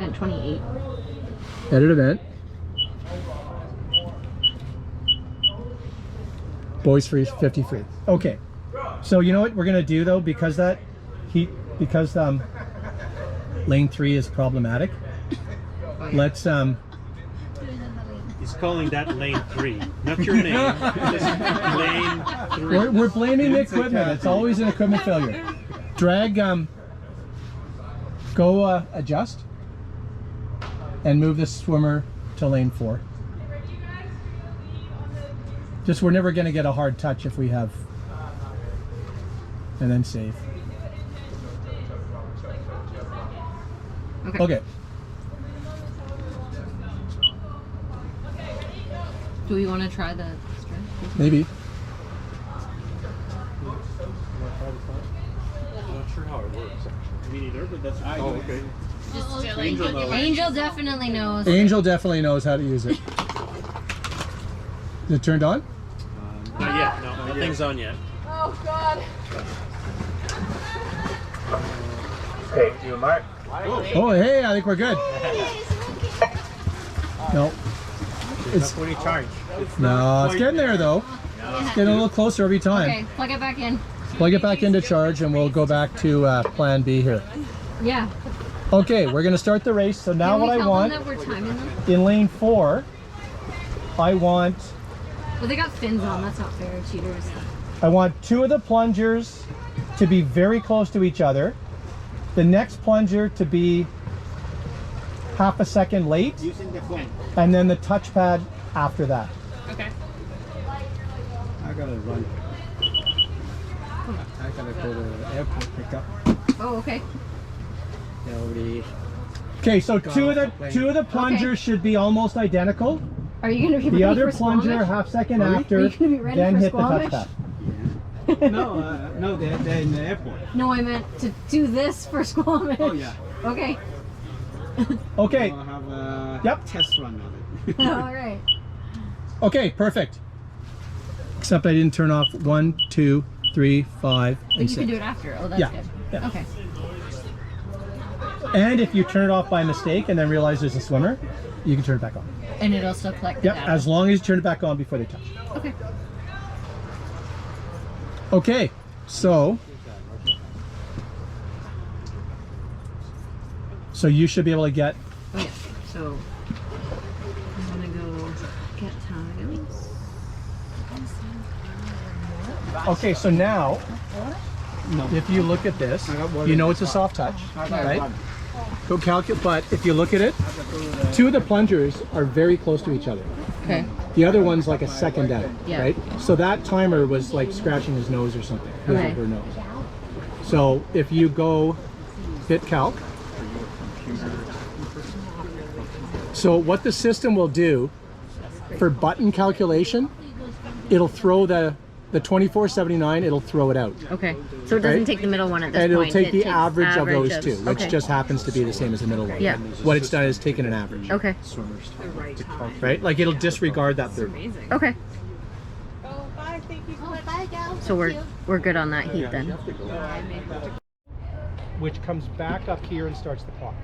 event 28. Edit event. Boys free, 50 free. Okay. So you know what we're gonna do though, because lane 3 is problematic. Let's He's calling that lane 3, not your name. Just lane 3. we're blaming the equipment. It's always an equipment failure. Drag go adjust and move this swimmer to lane 4. Just we're never gonna get a hard touch if we have, and then save. Okay. Do we want to try the string? Maybe. I'm not sure how it works, actually. Me neither, but that's... Oh, okay. Just Angel knows. Angel definitely knows. Angel definitely knows how to use it. Is it turned on? Not yet. No, nothing's on yet. Oh God. Okay, you mark. Oh, hey, I think we're good. No. It's fully charged. no, it's getting there though. It's getting a little closer every time. Okay, plug it back in. Plug it back into charge and we'll go back to plan B here. Yeah. Okay, we're gonna start the race. So now what I want That we're timing them? in lane 4, I want Well, they got fins on. That's not fair, cheaters. 2 of the plungers to be very close to each other. The next plunger to be half a second late. Using the phone. And then the touchpad after that. Okay. I gotta run. I gotta go to the airport pick up. Oh, okay. They already. Okay, so two of the plungers should be almost identical. Are you gonna be The ready other for plunger Squamish? half second Are you after, gonna be ready then for hit the Squamish? touchpad. No, they're in the airport. No, I meant to do this for Squamish. Oh yeah. Okay. Okay. I'll have a Yep. test run of it. All right. Okay, perfect. Except I didn't turn off 1, 2, 3, 5, But and you 6. can do it after. Oh, that's Yeah, good. yeah. Okay. And if you turn it off by mistake and then realize there's a swimmer, you can turn it back on. And it'll still collect the Yep, data. as long as you turn it back on before they touch. Okay. Okay, so you should be able to get. Oh yeah. So I'm gonna go get times. Okay, so now if you look at this, you know it's a soft touch, right? Go calculate, but if you look at it, 2 of the plungers are very close to each other. Okay. The other one's like a second out, Yeah. right? So that timer was like scratching his nose or something, his or Okay. her nose. So if you go hit calc, so what the system will do for button calculation, it'll throw the 2479, it'll throw it out. Okay. So it doesn't Right? take the middle one at this And it'll point. take It the takes average of those of- two, which okay. just happens to be the same as the middle one. Yeah. What it's done is taken an average, Okay. right? Like it'll disregard that third. Okay. Oh, bye. Thank you so much. Bye, gal. So we're good on that heat then. Which comes back up here and starts the clock.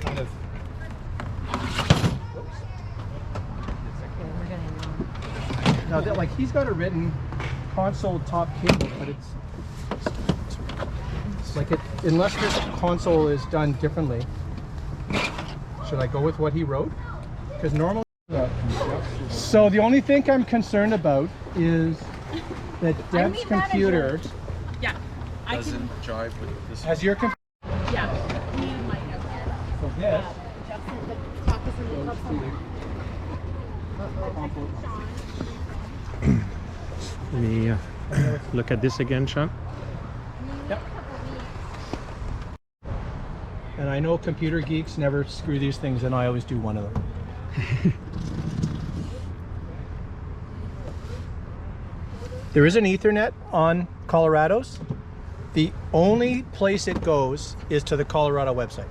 Kind of. Now, that, like he's got a written console top cable, but it's like it. Unless this console is done differently, should I go with what he wrote? Because normally. So the only thing I'm concerned about is that Deb's computer Yeah. I can. jive with this. has your computer. Yeah. So this. Let me look at this again, Sean. Yep. And I know computer geeks never screw these things in. I always do one of them. There is an Ethernet on Colorado's. The only place it goes is to the Colorado website.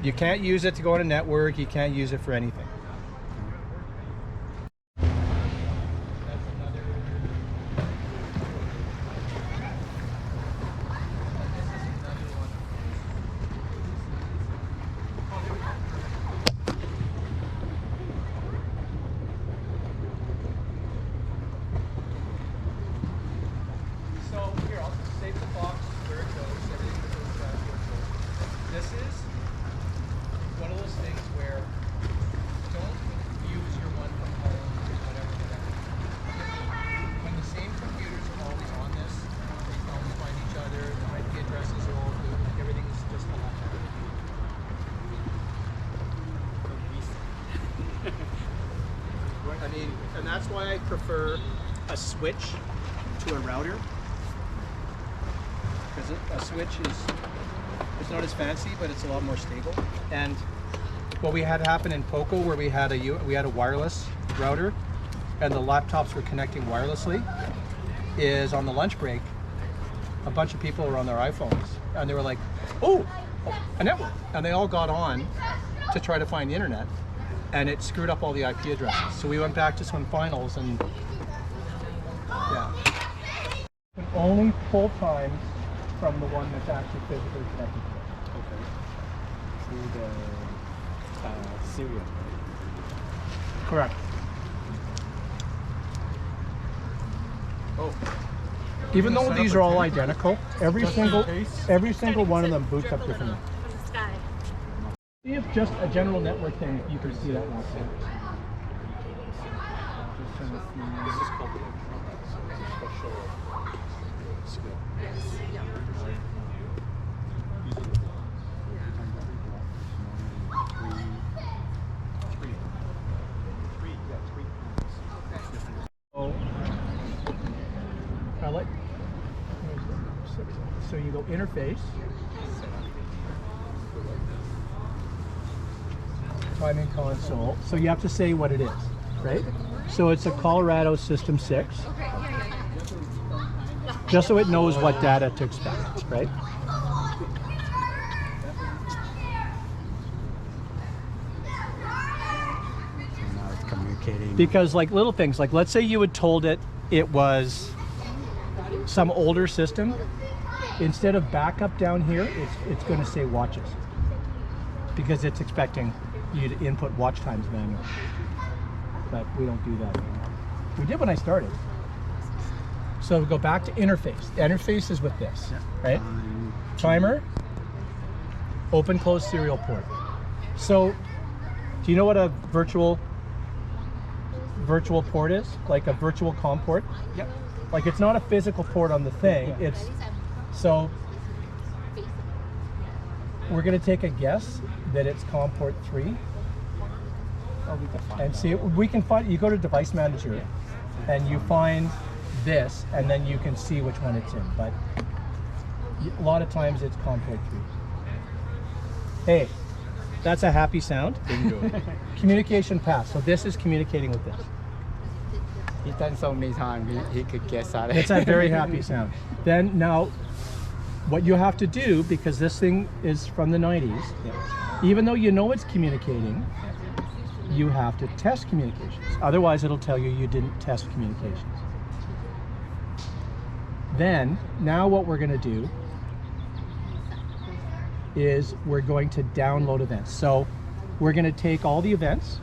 You can't use it to go on a network. You can't use it for anything. mean, and that's why I prefer a switch to a router. Because a switch is, it's not as fancy, but it's a lot more stable. And what we had happen in POCO, where we had a wireless router, and the laptops were connecting wirelessly, is on the lunch break, a bunch of people were on their iPhones, and they were like, "Oh, a network," and they all got on to try to find the internet, and it screwed up all the IP addresses. So we went back to swim finals, and yeah, and only pull times from the one that's actually physically connected to it. To the serial. Correct. Even though these are all identical, every single one of them boots up differently. Sky. See if just a general network thing, you can see that one. So you go interface, timing console. So you have to say what it is, right? So it's a Colorado System 6, just so it knows what data to expect, right? Now it's communicating. Because like little things, like let's say you had told it was some older system, instead of backup down here, it's going to say watches, because it's expecting you to input watch times manually. But we don't do that anymore. We did when I started. So we go back to interface. Interface is with this, right? Timer, open close serial port. So do you know what a virtual port is? Like a virtual COM port? Yep. Like it's not a physical port on the thing. It's so we're going to take a guess that it's COM port 3. Oh, we can find And see, we can find, you go to device manager and you find this, and then you can see which one it's in. But a lot of times it's COM port 3. Hey, that's a happy sound. Bingo. Communication pass. So this is communicating with this. He's done so many times, he could guess at it. It's a very happy sound. Then now, what you have to do, because this thing is from the 90s, even though you know it's communicating, you have to test communications. Otherwise, it'll tell you didn't test communications. Then, now what we're going to do is we're going to download events. So we're going to take all the events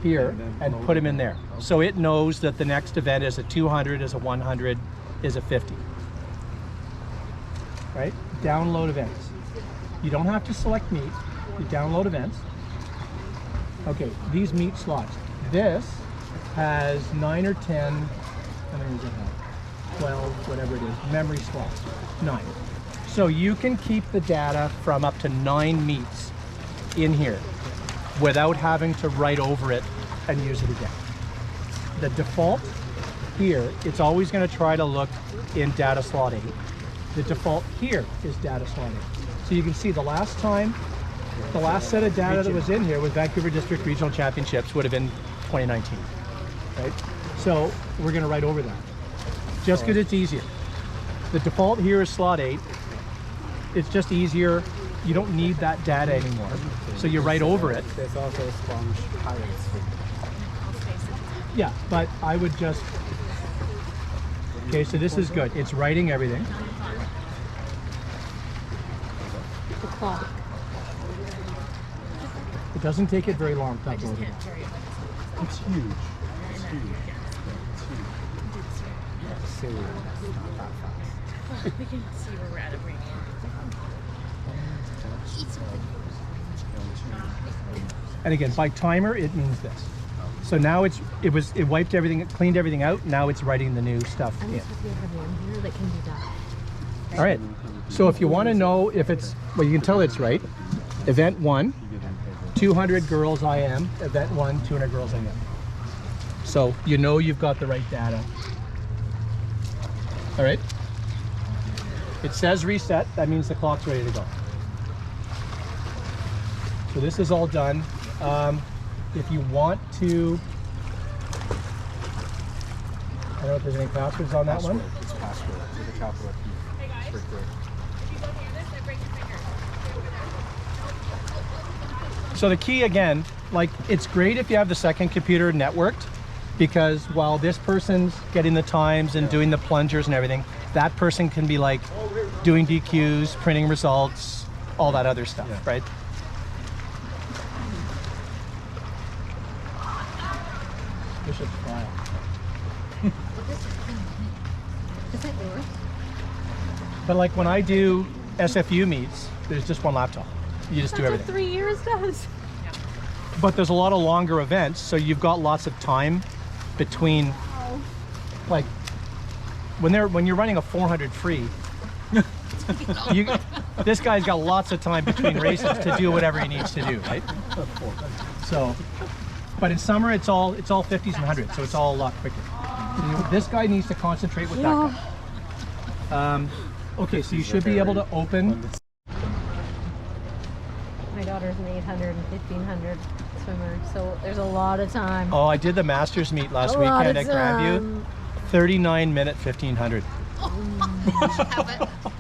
here and put them in there. So it knows that the next event is a 200, is a 100, is a 50. Right? Download events. You don't have to select meet. You download events. Okay, these meet slots. This has 9 or 10, how many does it have? 12, whatever it is, memory slots. 9. So you can keep the data from up to 9 meets in here without having to write over it and use it again. The default here, it's always going to try to look in data slot 8. The default here is data slot 8. So you can see the last time, the last set of data that was in here with Vancouver District Regional Championships would have been 2019, right? So we're going to write over that, just because it's easier. The default here is slot 8. It's just easier. You don't need that data anymore. So you write over it. There's also Sponge Pirates. Yeah, but I would just, okay, so this is good. It's writing everything. The clock. It doesn't take it very long to upload it. It's huge. It's huge. It's huge. Serial. Not that fast. We can see where we're at right now. And again, by timer, it means this. So now it wiped everything, it cleaned everything out. Now it's writing the new stuff in. Here that can be done. All right. So if you want to know if it's, well, you can tell it's right. Event 1, 200 girls IM. Event 1, 200 girls IM. So you know you've got the right data. All right. It says reset. That means the clock's ready to go. So this is all done. If you want to, I don't know if there's any passwords on that one. It's password with a capital P. Hey guys, It's right there. if you go near this, I break your finger. So the key again, like it's great if you have the second computer networked, because while this person's getting the times and doing the plungers and everything, that person can be like doing DQs, printing results, all that other stuff, right? Bishop's file. Is that yours? But like when I do SFU meets, there's just one laptop. You just do That's what everything. 3 years does. But there's a lot of longer events, so you've got lots of time between, like when you're running a 400 free, this guy's got lots of time between races to do whatever he needs to do, right? So, but in summer it's all 50s and 100s, so it's all a lot quicker. This guy needs to concentrate with that guy. Okay, so you should be able to open. My daughter's an 800 and 1500 swimmer, so there's a lot of time. Oh, I did the Masters meet last weekend at Grandview. 39-minute 1500.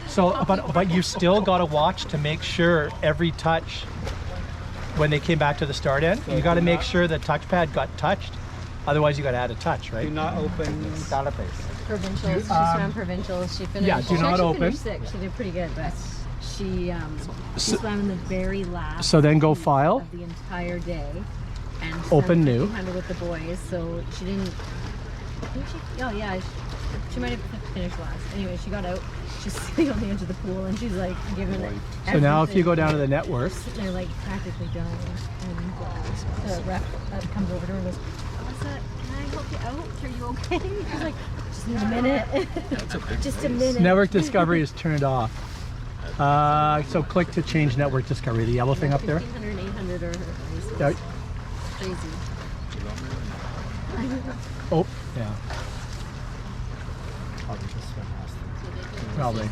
So, but you still got to watch to make sure every touch when they came back to the start end, you got to make sure the touchpad got touched. Otherwise, you got to add a touch, right? Do not open database. Provincials, she swam provincials. She finished. yeah, do she not actually open. Finished sixth. She did pretty good, but she swam in the very last. So then go heat file. of the entire day, and Open swam new. 1500 with the boys. So she didn't. I think she. Oh yeah, she might have finished last. Anyway, she got out. She's sitting on the edge of the pool, and she's like giving it. So now if you go down to the everything. network, They're like practically done, and the ref comes over to her and goes, "Alyssa, can I help you out? Are you okay?" She's like, "Just need a minute." Just a minute. network discovery is turned off. So click to change network discovery. The yellow thing up there. 1500, 800 or Yeah. crazy. Oh, yeah. Probably.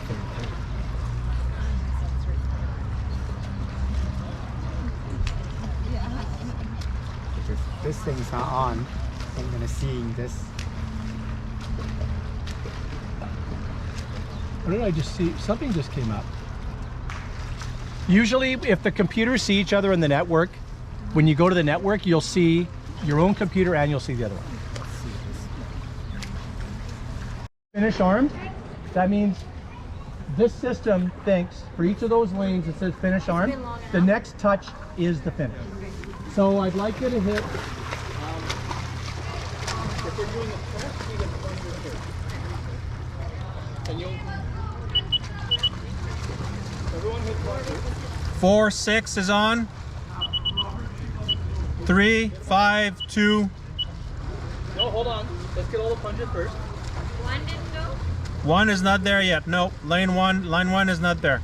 If this thing's not on, I'm gonna see this. What did I just see? Something just came up. Usually, if the computers see each other in the network, when you go to the network, you'll see your own computer and you'll see the other one. Finish armed. That means this system thinks for each of those lanes it says finish armed. The next touch is the finish. So I'd like you to hit. If we're doing a press, we can plunger here. And you'll. Everyone hit plunger. 4, 6 is on. 3, 5, 2. No, hold on. Let's get all the plunger first. One didn't go? 1 is not there yet. No, line 1 is not there.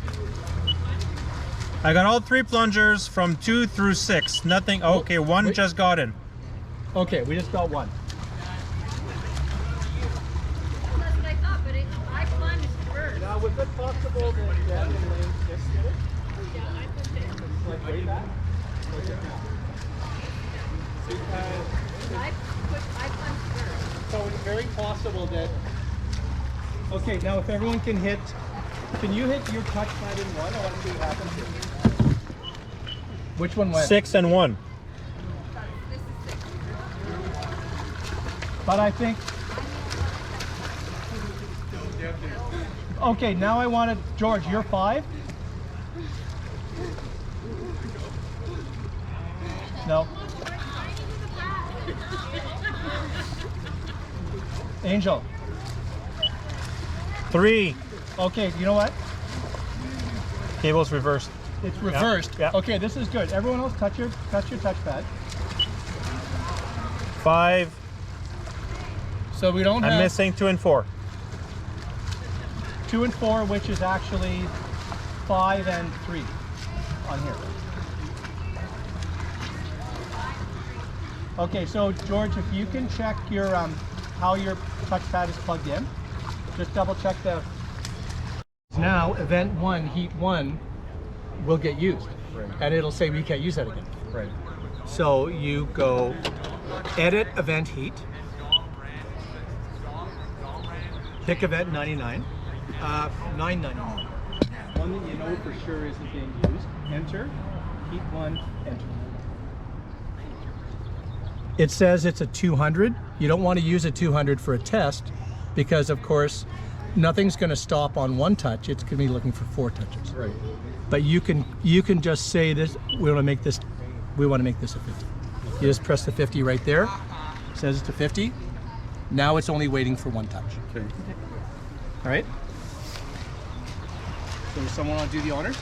I got all 3 plungers from 2 through 6. Nothing. Okay, 1 wait. just got in. Okay, we just got one. That's what I thought, but I plunged first. Now, was it possible that Deb and Lane just did it? Yeah, I pushed it. Like way back? I plunged first. So it's very possible that. Okay, now if everyone can hit, can you hit your touchpad in one? I want to see what happens here. Which one went? 6 and 1. But I think. Okay, now I want to, George, you're 5? No. Angel. 3. Okay, you know what? Cable's reversed. It's reversed. yeah. Okay, this is good. Everyone else touch your touchpad. 5. So we don't I'm have missing 2 and 4. 2 and 4, which is actually 5 and 3 on here. Okay, so George, if you can check your how your touchpad is plugged in, just double check the. Now, event 1, heat 1, will get used, and it'll say we can't use that again. Right. So you go edit event heat, pick event 99, 999. One that you know for sure isn't being used. Enter, heat 1, enter. It says it's a 200. You don't want to use a 200 for a test because, of course, nothing's going to stop on one touch. It's going to be looking for 4 touches. Right. But you can just say this. We want to make this a 50. You just press the 50 right there. It says it's a 50. Now it's only waiting for 1 touch. Okay. All right. So does someone want to do the honors?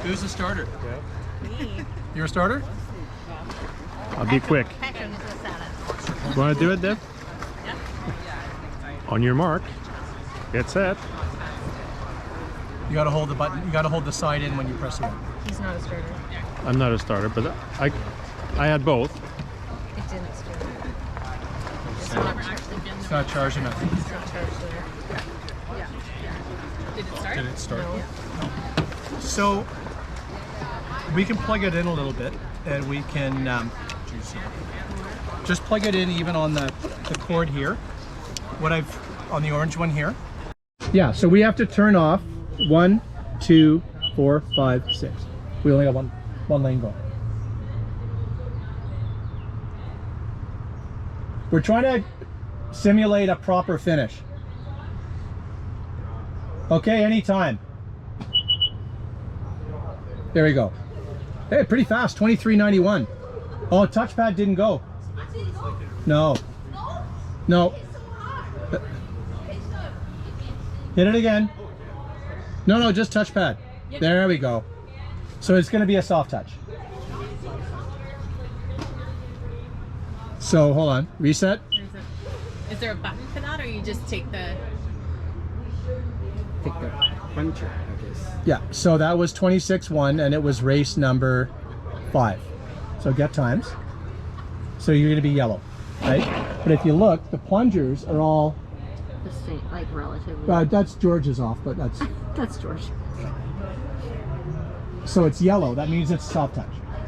Who's the starter? Yeah. You're a starter? I'll be quick. Want to do it, Deb? On your mark, get set. You got to hold the button. You got to hold the side in when you press it. He's not a starter. I'm not a starter, but I had both. It didn't start. It's not charged enough. It's not charged there. Did it start? So we can plug it in a little bit, and we can just plug it in even on the cord here. What I've on the orange one here. Yeah. So we have to turn off 1, 2, 4, 5, 6. We only got one lane going. We're trying to simulate a proper finish. Okay, anytime. There we go. Hey, pretty fast, 23.91. Oh, touchpad didn't go. No. No. Hit it again. No, just touchpad. There we go. So it's going to be a soft touch. So hold on, reset. Is there a button for that, or you just take the? Take the puncher, I guess. Yeah, so that was 26.1 and it was race number 5. So get times. So you're gonna be yellow, right? But if you look, the plungers are all, The same, like relatively. that's George's off, but That's George. so it's yellow, that means it's soft touch.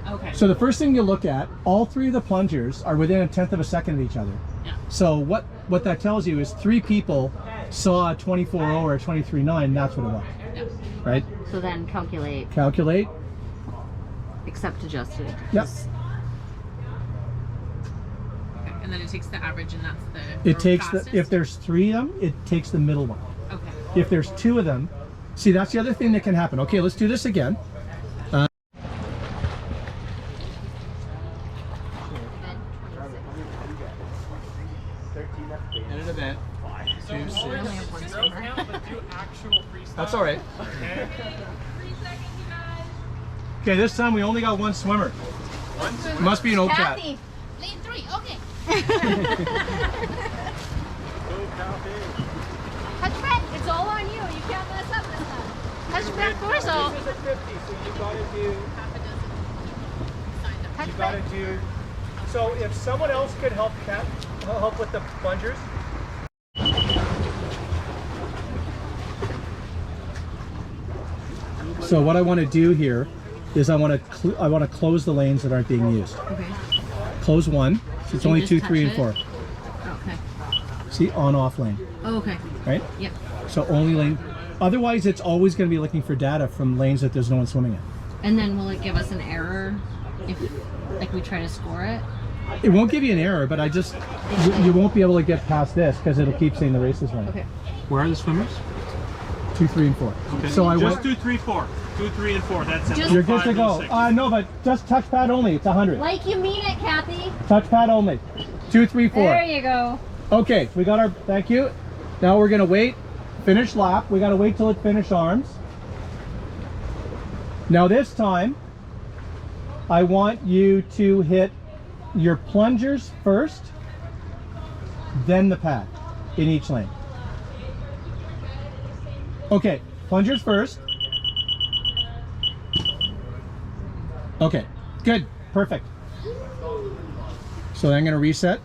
Okay. So the first thing you look at, all 3 of the plungers are within 1/10 of a second of each other. Yeah. So what that tells you is 3 people saw a 24.0 or a 23.9, that's what it was, Yeah. right? So then calculate, Calculate. except adjusted. Yep. Okay. And then it takes the average, and that's the. It takes fastest? if there's 3 of them, it takes the middle one. Okay. If there's 2 of them, see, that's the other thing that can happen. Okay, let's do this again. Edit event. 2, 6. That's all right. Okay, this time we only got 1 swimmer. It must be an OCAT. Kathy, lane 3, okay. Touchback, it's all on you. You can't mess up this time. Touchback first, so. This is a 50, so you gotta do. So if someone else could help help with the plungers. So what I want to do here is I want to close the lanes that aren't being used. Okay. Close 1. So it's You only just 2, touch 3, and it? 4. Okay. See, on off lane, Oh, okay. right? Yep. So only lane. Otherwise, it's always going to be looking for data from lanes that there's no one swimming in. And then will it give us an error if, like, we try to score it? It won't give you an error, but you won't be able to get past this because it'll keep saying the race is running. Okay. Where are the swimmers? 2, 3, and 4. So I went. 2, 3, 4. 2, 3, and 4. That's it. Just- You're good to go. No, but just touchpad only. It's 100. Like you mean it, Kathy. Touchpad only. 2, 3, 4. There you go. Okay, we got our. Thank you. Now we're gonna wait. Finish lap. We gotta wait till it finish arms. Now this time, I want you to hit your plungers first, then the pad in each lane. Okay, plungers first. Okay, good, perfect. So I'm going to reset.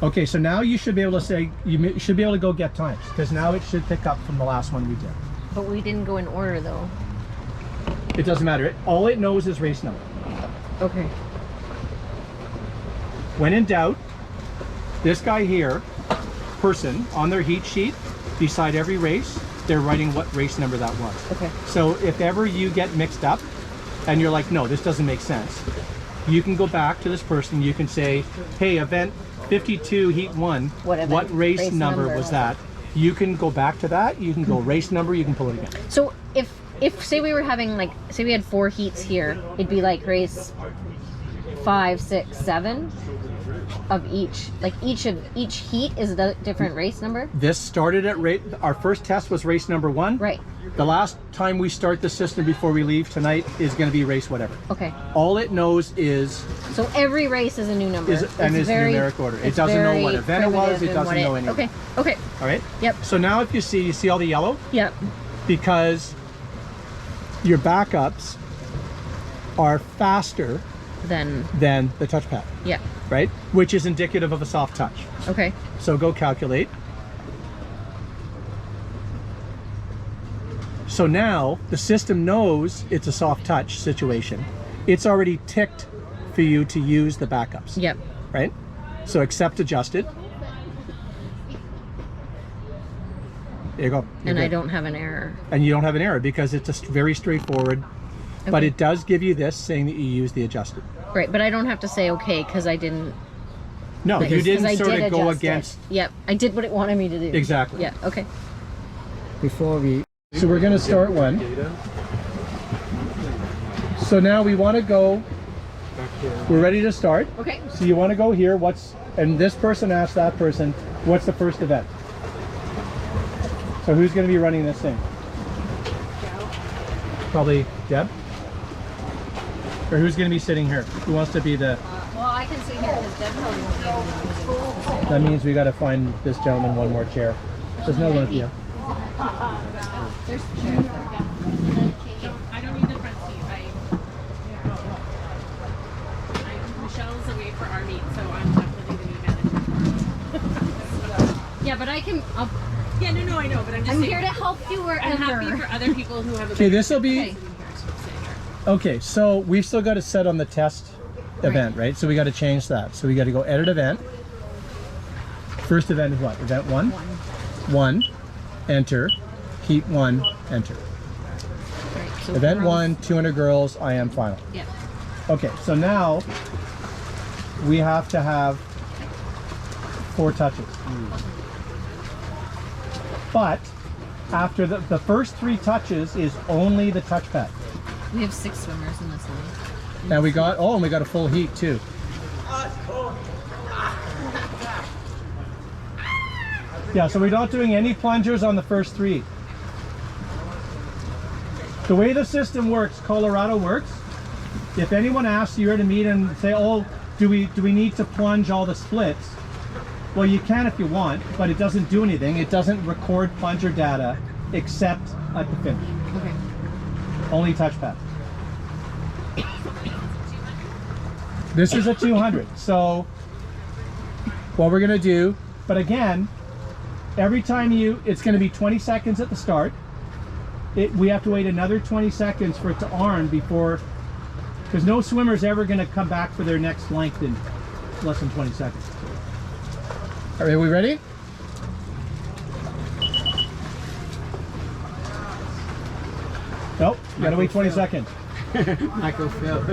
Okay, so now you should be able to say, you should be able to go get times, because now it should pick up from the last one we did. But we didn't go in order though. It doesn't matter. All it knows is race number. Okay. When in doubt, this guy here, person, on their heat sheet, beside every race, they're writing what race number that was. Okay. So if ever you get mixed up and you're like, no, this doesn't make sense, you can go back to this person, you can say, hey, event 52, heat 1, what race number was that? You can go back to that, you can go race number, you can pull it again. So if say we were having like, say we had 4 heats here, it'd be like race 5, 6, 7 of each. Like each heat is a different race number. This started at our first test was race number 1. Right. The last time we start the system before we leave tonight is going to be race whatever. Okay. All it knows is So every race is a new number. and it's numeric order. It doesn't know what event it was. It doesn't know anything. Okay. Okay. All right. Yep. So now if you see all the yellow, Yep. because your backups are faster Then. than the touchpad, Yeah. right? Which is indicative of a soft touch. Okay. So go calculate. So now the system knows it's a soft touch situation. It's already ticked for you to use the backups, Yep. right? So accept adjusted. There you go. You're And I good. don't have an error. And you don't have an error because it's very straightforward. But Okay. it does give you this saying that you use the adjusted. Right, but I don't have to say okay because I didn't. No, you because didn't I sort did of go adjust it. against. Yep, I did what it wanted me to do. Exactly. Yeah. Okay. Before we So we're going to start one. So now we want to go. We're ready to start. Okay. So you want to go here. And this person asked that person, what's the first event? So who's going to be running this thing? Probably Deb. Or who's going to be sitting here? Who wants to be the? Well, I can sit here because Deb probably won't be able to use it. That means we got to find this gentleman one more chair. There's another one at the end. There's chairs there. I don't need the front seat. Michelle's away for our meet, so I'm definitely the new manager. Yeah, but I can. Yeah, no, I know, but I'm just I'm saying, here to help you I'm happy wherever. for other people who have a Okay, better this will be. Okay. Okay, so we've still got to set on the test event, right? So we got to change that. So we got to go edit event. First event is what? Event 1? 1. Enter. Heat 1. Enter. Right, so Event girls- 1, 200 girls, I am final. Yeah. Okay, so now we have to have 4 touches. But after the first 3 touches is only the touchpad. We have 6 swimmers in this one. And we got a full heat too. Yeah, so we're not doing any plungers on the first 3. The way the system works, Colorado works, if anyone asks you to meet and say, oh, do we need to plunge all the splits? Well, you can if you want, but it doesn't do anything. It doesn't record plunger data except at the finish. Okay. Only touchpad. This is a 200. So what we're gonna do, but again, every time it's gonna be 20 seconds at the start. We have to wait another 20 seconds for it to arm before, because no swimmer's ever gonna come back for their next length in less than 20 seconds. All right, are we ready? Nope, you gotta wait 20 seconds. Michael Phil.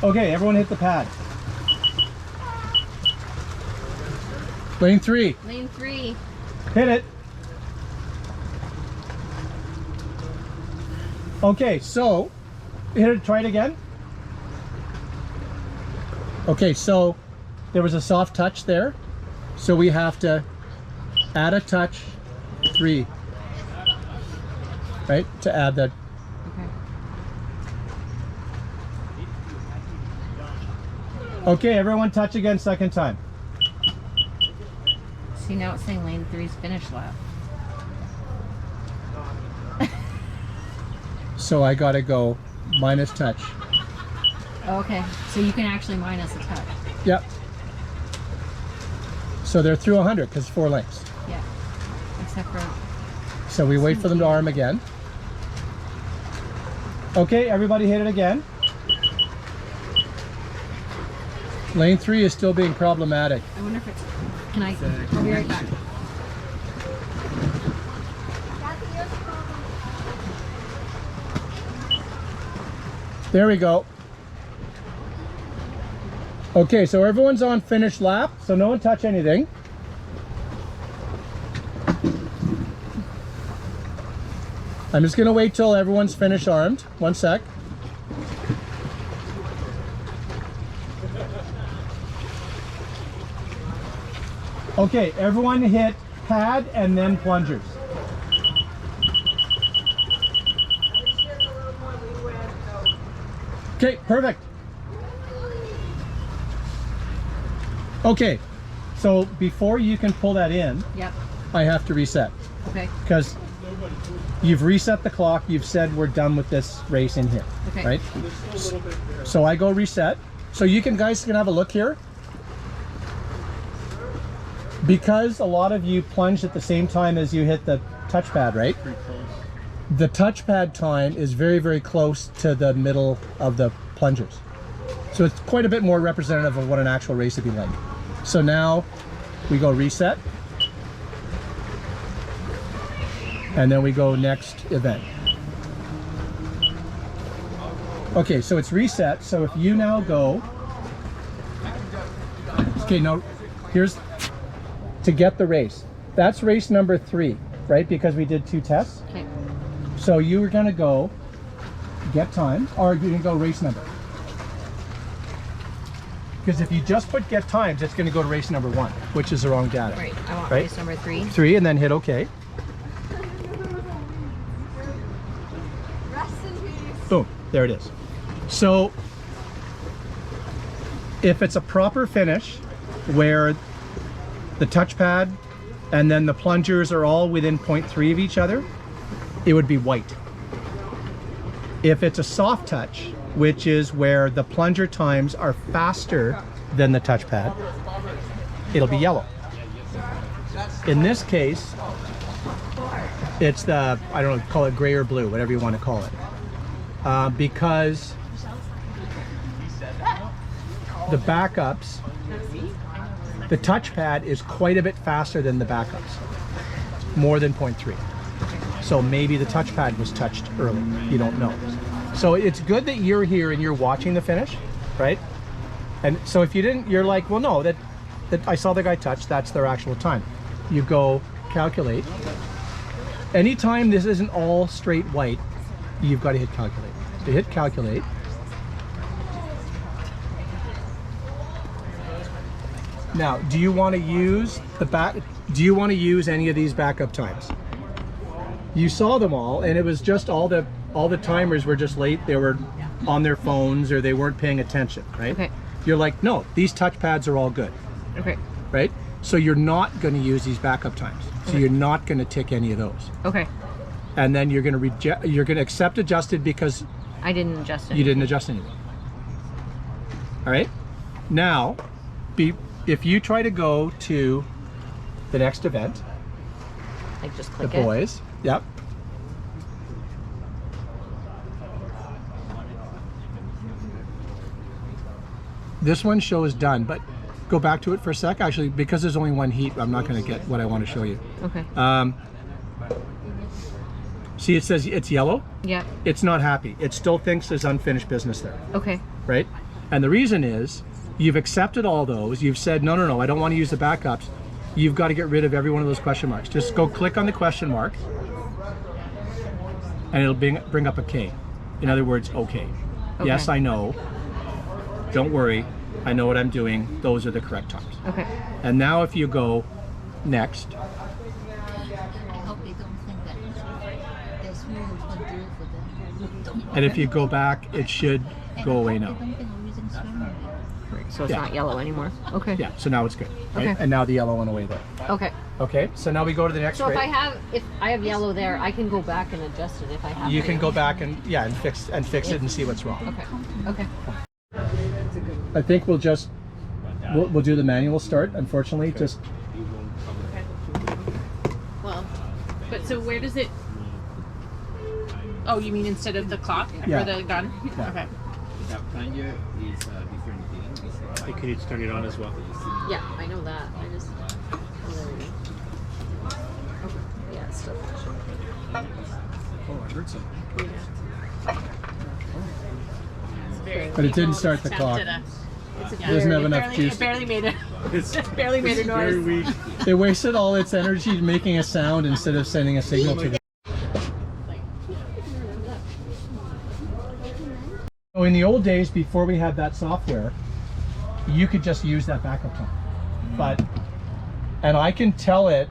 Okay, everyone hit the pad. Lane 3, Lane 3. hit it. Okay, so hit it, try it again. Okay, so there was a soft touch there. So we have to add a touch 3, right? To add that. Okay. Okay, everyone touch again, second time. See, now it's saying lane 3's finish lap. So I gotta go minus touch. Oh, okay, so you can actually minus a touch. Yep. So they're through 100 because 4 lengths. Yeah. Except for So we wait for them to arm again. Okay, everybody hit it again. Lane 3 is still being problematic. I wonder if it's. Can I? I'll be right back. There we go. Okay, so everyone's on finish lap, so no one touch anything. I'm just gonna wait till everyone's finish armed. 1 sec. Okay, everyone hit pad and then plungers. Okay, perfect. Okay, so before you can pull that in, Yep. I have to reset. Okay. Because you've reset the clock, you've said we're done with this race in here, Okay. right? So I go reset. So you guys can have a look here. Because a lot of you plunged at the same time as you hit the touchpad, right? The touchpad time is very, very close to the middle of the plungers. So it's quite a bit more representative of what an actual race would be like. So now we go reset. And then we go next event. Okay, so it's reset. So if you now go, okay, now here's to get the race. That's race number 3, right? Because we did 2 tests. Okay. So you were gonna go get time, or you're gonna go race number. Because if you just put get times, it's gonna go to race number 1, which is the wrong data. Right. I want Right. race number 3. 3 and then hit OK. Boom, there it is. So if it's a proper finish where the touchpad and then the plungers are all within 0.3 of each other, it would be white. If it's a soft touch, which is where the plunger times are faster than the touchpad, it'll be yellow. In this case, it's the, I don't know, call it gray or blue, whatever you want to call it. Because the backups, the touchpad is quite a bit faster than the backups, more than 0.3. So maybe the touchpad was touched early, you don't know. So it's good that you're here and you're watching the finish, right? And so if you didn't, you're like, well, no, that I saw the guy touch, that's their actual time. You go calculate. Anytime this isn't all straight white, you've got to hit calculate. So hit calculate. Now, do you want to use do you want to use any of these backup times? You saw them all, and it was just all the timers were just late. They were on their phones or they weren't paying attention, right? Okay. You're like, no, these touchpads are all good, Okay. right? So you're not going to use these backup times. So you're not going to tick any of those. Okay. And then you're going to reject. You're going to accept adjusted because I didn't adjust it. you didn't adjust anything. All right. Now, if you try to go to the next event, Like just the click it. boys. Yep. This one shows done, but go back to it for a sec. Actually, because there's only one heat, I'm not going to get what I want to show you. Okay. See, it says it's yellow. Yeah. It's not happy. It still thinks there's unfinished business there, Okay. right? And the reason is you've accepted all those. You've said, no, no, no, I don't want to use the backups. You've got to get rid of every one of those question marks. Just go click on the question mark and it'll bring up a K. In other words, okay. Yes, I know. Don't worry. I know what I'm doing. Those are the correct times. Okay. And now if you go next, I hope they don't think that there's more we can do for them. and if you go back, it should go away now. I don't think we're using swimming. so it's Yeah. not yellow anymore. Okay. Yeah, so now it's good. Right? Okay. And now the yellow went away there. Okay. Okay, so now we go to the next So if race. if I have yellow there, I can go back and adjust it if I have. You to. can go back and fix it and see what's wrong. Okay. I think we'll just we'll do the manual start. Unfortunately, just Well, but so where does it? Oh, you mean instead of the clock Yeah. or the gun? Yeah. Okay. That plunger is a different thing. I think you need to turn it on as well. Yeah, I know that. I just. Yeah, it's still flashing. Oh, I heard something. But it didn't start the clock. It's a It doesn't have very- enough Barely, juice. it barely made it. It's Barely made a very noise. weak. It wasted all its energy making a sound instead of sending a signal to the. So in the old days, before we had that software, you could just use that backup time. And I can tell it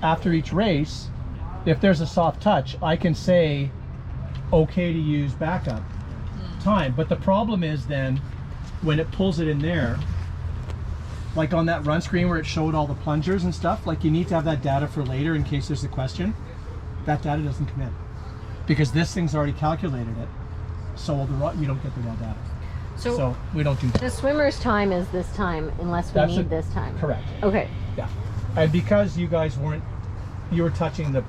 after each race, if there's a soft touch, I can say, okay to use backup time. But the problem is then, when it pulls it in there, like on that run screen where it showed all the plungers and stuff, like you need to have that data for later in case there's a question. That data doesn't come in because this thing's already calculated it, so you don't get the raw data. So we don't do that. The swimmer's time is this time unless we That's need it. this time. Correct. Okay. Yeah. And because you guys you were touching the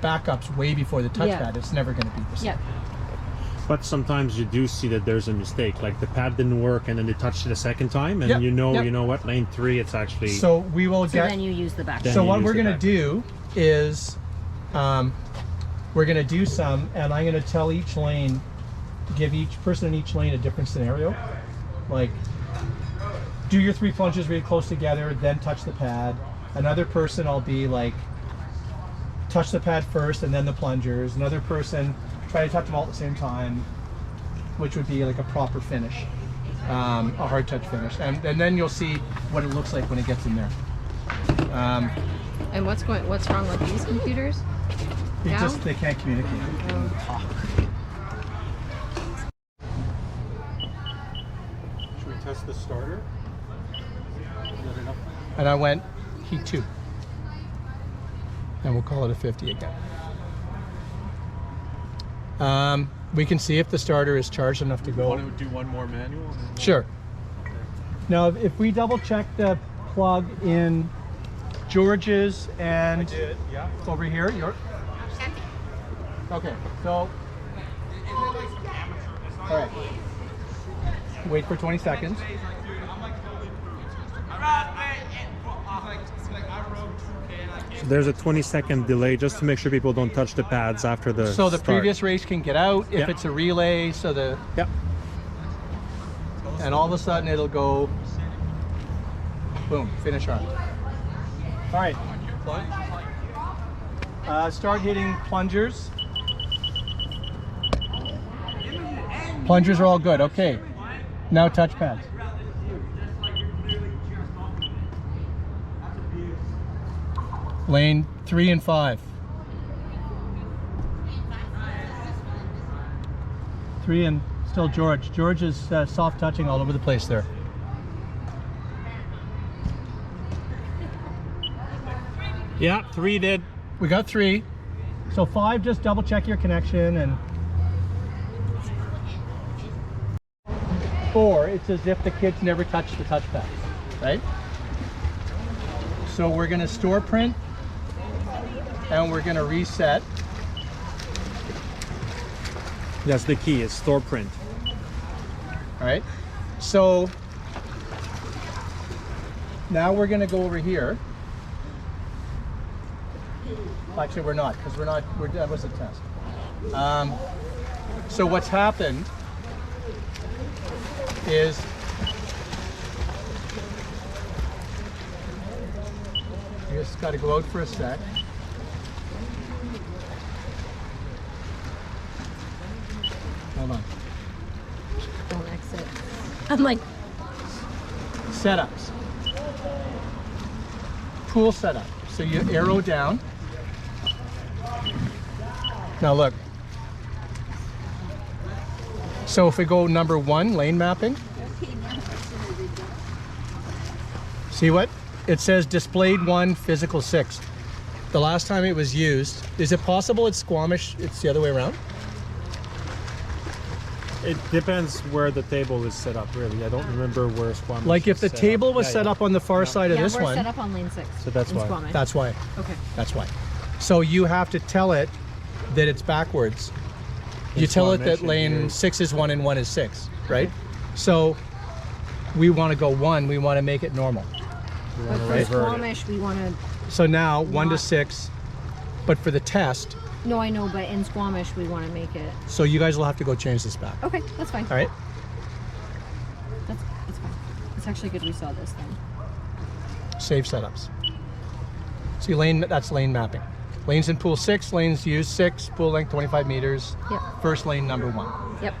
backups way before the touchpad, Yeah. it's never going to be the same. Yeah. But sometimes you do see that there's a mistake, like the pad didn't work and then they touched it a second time, and Yep, you know yep. what, lane 3, it's actually. So we will So get. then you use the back. Then So you what use we're the going to backup. do is, we're going to do some, and I'm going to tell each lane, give each person in each lane a different scenario. Like, do your 3 plunges really close together, then touch the pad. Another person, I'll be like, touch the pad first and then the plungers. Another person, try to touch them all at the same time, which would be like a proper finish, a hard touch finish. And then you'll see what it looks like when it gets in there. And what's wrong with these computers? They can't communicate. Should we test the starter? And I went heat 2. And we'll call it a 50 again. We can see if the starter is charged enough to go. Want to do one more manual? Sure. Now, if we double check the plug in George's and Yeah. over here, okay, so, all right. Wait for 20 seconds. So there's a 20-second delay just to make sure people don't touch the pads after the So the start. previous race can get out if Yeah. it's a relay, so Yep. and all of a sudden it'll go, boom, finish on. All right. Start hitting plungers. Plungers are all good. Okay. Now touch pads. Lane 3 and 5. 3 and still George. George is soft touching all over the place there. Yeah, 3 did. We got 3. So 5, just double check your connection, and 4, it's as if the kids never touched the touchpad, right? So we're gonna store print and we're gonna reset. That's the key, is store print. All right. So now we're gonna go over here. Actually, we're not, because that was a test. So what's happened is you just got to go out for a sec. Hold on. Don't exit. I'm like, Setups. Pool setup. So you arrow down. Now look. So if we go number 1, lane mapping. See what? It says displayed 1, physical 6. The last time it was used, is it possible it's Squamish, it's the other way around? It depends where the table is set up, really. I don't remember where Squamish Like if is the set table up. was Yeah, set yeah. up on the far side of Yeah, this we're one, set up on lane 6. So that's in why. Squamish. that's why. Okay. That's why. So you have to tell it that it's backwards. You In tell it Squamish that and lane here. 6 is 1 and 1 is 6, right? So we want to go 1, we want to make it normal. But for revert it. Squamish, we want to. So now 1 to Not- 6, but for the test, No, I know, but in Squamish, we want to make it. so you guys will have to go change this back. Okay, that's fine. All right? That's fine. It's actually good we saw this then. Save setups. See, that's lane mapping. Lanes in pool 6, lanes used 6, pool length 25 meters. Yep. First lane number 1. Yep.